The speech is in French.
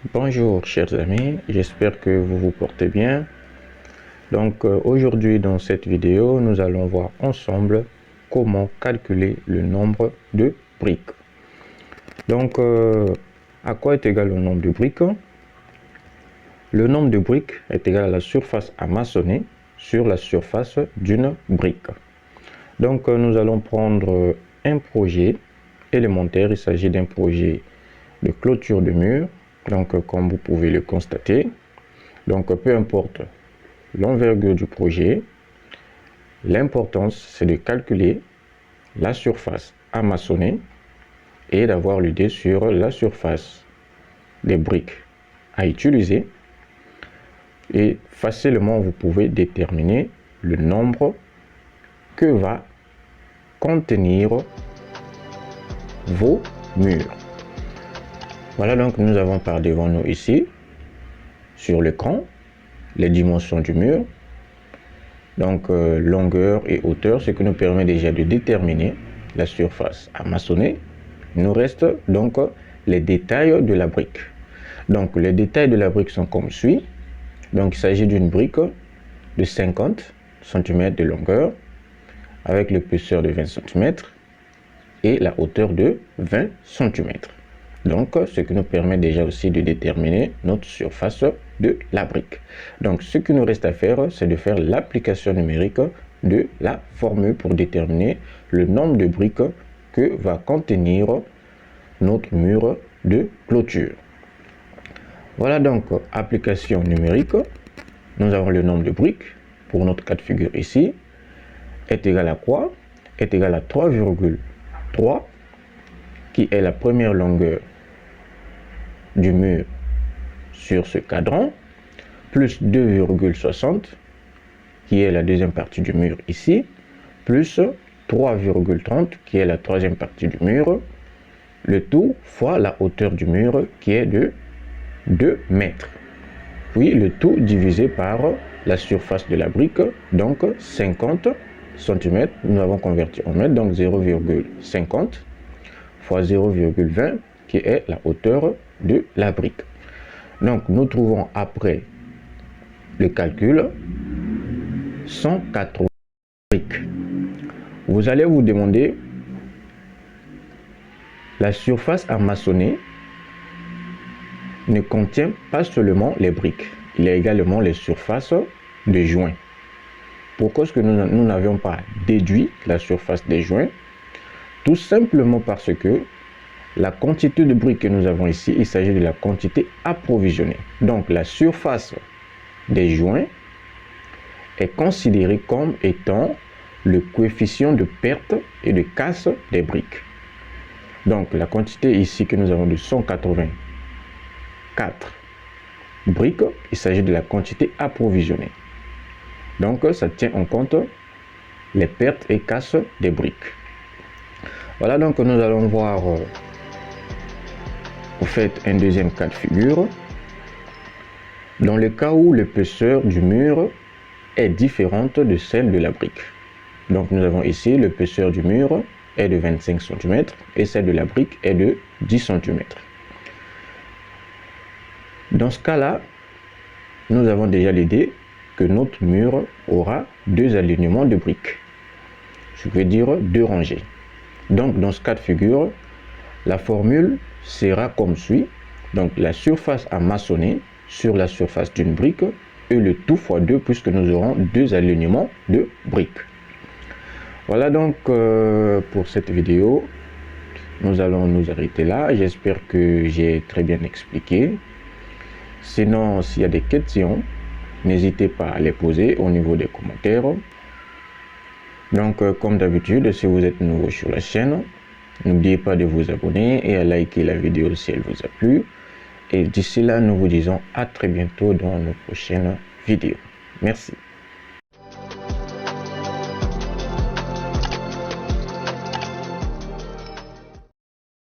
Bonjour chers amis, j'espère que vous vous portez bien. Donc aujourd'hui dans cette vidéo, nous allons voir ensemble comment calculer le nombre de briques. Donc à quoi est égal le nombre de briques? Le nombre de briques est égal à la surface à maçonner sur la surface d'une brique. Donc nous allons prendre un projet élémentaire. Il s'agit d'un projet de clôture de mur. Donc comme vous pouvez le constater, donc peu importe l'envergure du projet, l'importance c'est de calculer la surface à maçonner et d'avoir l'idée sur la surface des briques à utiliser, et facilement vous pouvez déterminer le nombre que va contenir vos murs. Voilà, donc nous avons par devant nous ici sur l'écran les dimensions du mur, donc longueur et hauteur, ce qui nous permet déjà de déterminer la surface à maçonner. Il nous reste donc les détails de la brique. Donc les détails de la brique sont comme suit. Donc il s'agit d'une brique de 50 cm de longueur avec l'épaisseur de 20 cm et la hauteur de 20 cm. Donc ce qui nous permet déjà aussi de déterminer notre surface de la brique. Donc ce qu'il nous reste à faire, c'est de faire l'application numérique de la formule pour déterminer le nombre de briques que va contenir notre mur de clôture. Voilà, donc application numérique. Nous avons le nombre de briques pour notre cas de figure ici est égal à quoi? Est égal à 3,3 qui est la première longueur du mur sur ce cadran, plus 2,60 qui est la deuxième partie du mur ici, plus 3,30 qui est la troisième partie du mur, le tout fois la hauteur du mur qui est de 2 mètres. Puis le tout divisé par la surface de la brique, donc 50 cm, nous avons converti en mètres, donc 0,50 fois 0,20 qui est la hauteur de la brique. Donc nous trouvons après le calcul 180 briques. Vous allez vous demander la surface à maçonner ne contient pas seulement les briques, il y a également les surfaces de joints. Pourquoi est-ce que nous n'avions pas déduit la surface des joints? Tout simplement parce que la quantité de briques que nous avons ici, il s'agit de la quantité approvisionnée. Donc la surface des joints est considérée comme étant le coefficient de perte et de casse des briques. Donc la quantité ici que nous avons de 184 briques, il s'agit de la quantité approvisionnée. Donc ça tient en compte les pertes et casses des briques. Voilà, donc nous allons voir vous faites un deuxième cas de figure. Dans le cas où l'épaisseur du mur est différente de celle de la brique. Donc nous avons ici l'épaisseur du mur est de 25 cm et celle de la brique est de 10 cm. Dans ce cas-là, nous avons déjà l'idée que notre mur aura deux alignements de briques. Je veux dire deux rangées. Donc dans ce cas de figure, la formule sera comme suit. Donc la surface à maçonner sur la surface d'une brique et le tout fois 2 puisque nous aurons deux alignements de briques. Voilà donc pour cette vidéo. Nous allons nous arrêter là. J'espère que j'ai très bien expliqué. Sinon, s'il y a des questions, n'hésitez pas à les poser au niveau des commentaires. Donc comme d'habitude, si vous êtes nouveau sur la chaîne, n'oubliez pas de vous abonner et à liker la vidéo si elle vous a plu. Et d'ici là, nous vous disons à très bientôt dans nos prochaines vidéos. Merci.